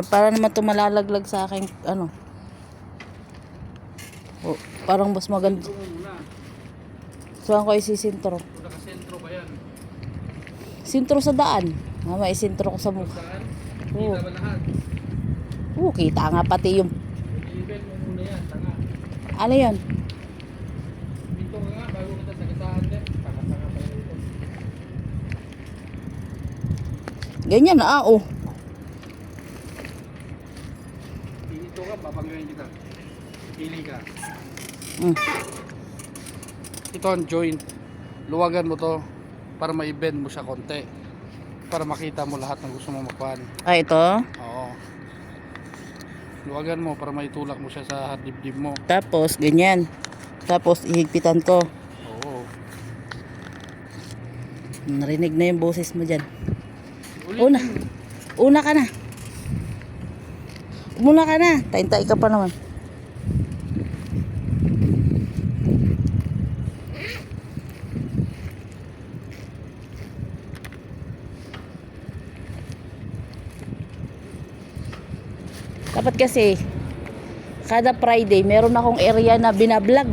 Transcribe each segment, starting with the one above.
Para naman ito malalaglag sa akin, ano. Oh, parang mas maganda. Saan ko isisintro? Nakasentro ba yan? Sintro sa daan. May sintro ko sa mukha. Saan? Oo. Kita ba lahat? Kita nga pati yung... I-event mo muna yan, tanga. Ano yan? Dito nga, bago kita sagasaan din. Tanga-tanga pa rin ito. Ganyan na, oh. Dito ka, papanggayin kita. Pili ka. Ito ang joint. Luwagan mo to para ma-bend mo siya konti. Para makita mo lahat ng gusto mo makuhaan. Ito? Oo. Luwagan mo para maitulak mo siya sa dibdib mo. Tapos, ganyan. Tapos, ihigpitan ko. Oo. Narinig na yung boses mo dyan. Ulit. Una ka na. Umuna ka na. Tayo-tayo ka pa naman. Dapat kasi kada Friday meron akong area na binablog.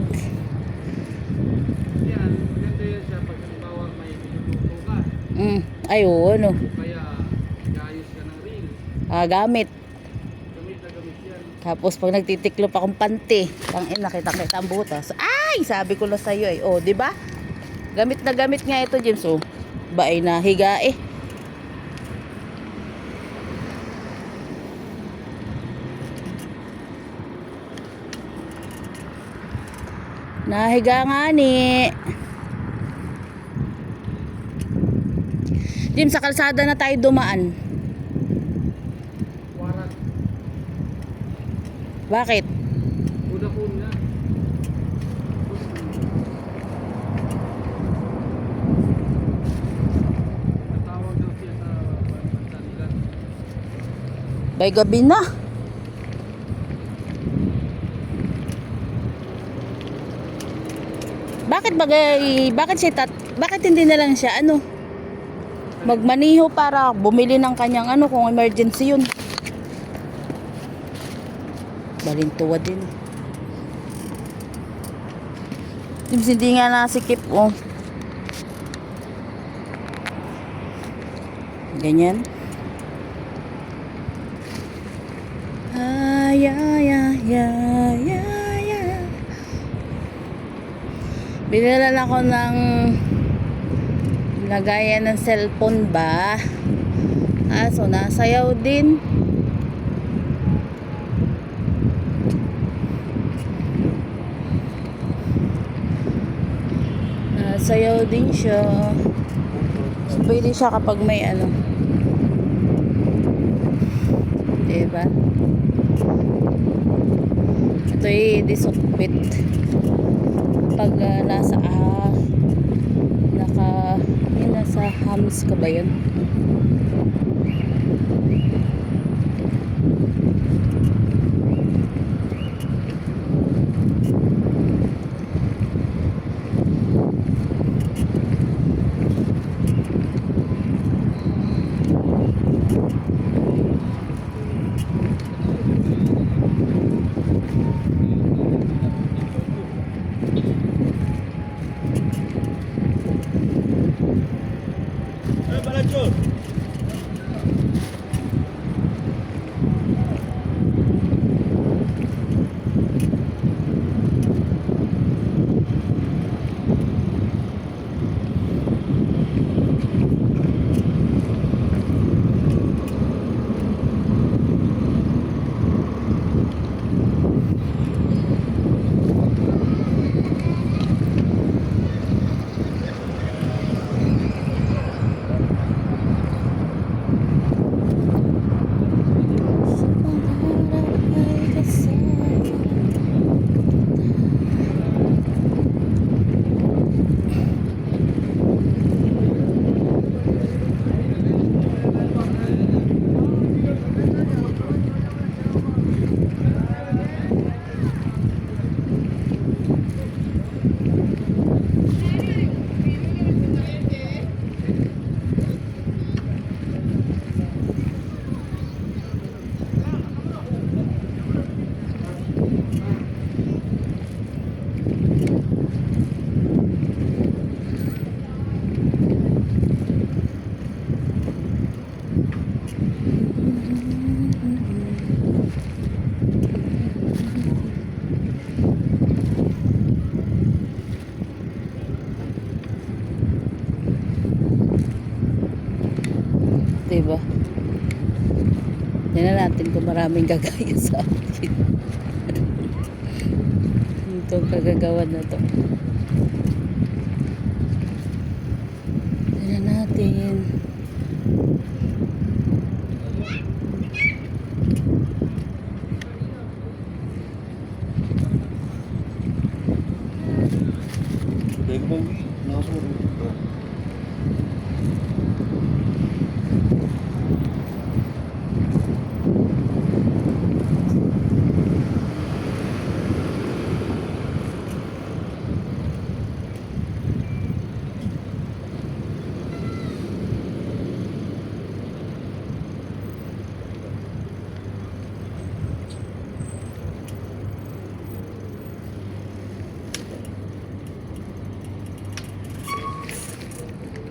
Yan, maganda yan siya pag halimbawa may pinututo ka. Ayun. Kaya, gayos ka ng reel. Gamit. Gamit na gamit yan. Tapos pag nagtitiklop akong panty, tangina kita ang butas. Ay, sabi ko na sa iyo eh. Oh, 'di ba? Gamit na gamit nga ito, James. Oh. Ba ay nahiga eh. Nahiga nga ni. Jim, sa kalsada na tayo dumaan. Warat. Bakit? Udapun na. Natawag daw siya sa bansa nila. Bay gabi na. Bakit hindi na lang siya magmaniho para bumili ng kanyang kung emergency yun. Balintuwa din. Hindi nga nasikip, oh. Ganyan. Ay. Binilan ako ng lagayan ng cellphone ba. So nasayaw din. Nasayaw din siya. Pwede siya kapag may diba? Ito'y disukpit pag nasa hams ka ba yun? Balachon. Tingnan natin kung maraming gagaya sa akin. Itong kagagawan na to. Tingnan natin.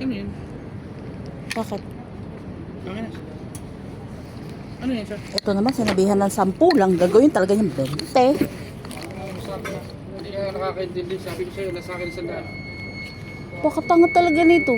Ano yun? Bakit? Okay na. Ano yun, sir? Ito naman, sinabihan ng 10 lang. Gagawin talaga yung 20. Sabi na, hindi ka nakakaintindi. Sabi ko sa'yo, nasa akin sa daan. Pakatanga talaga nito.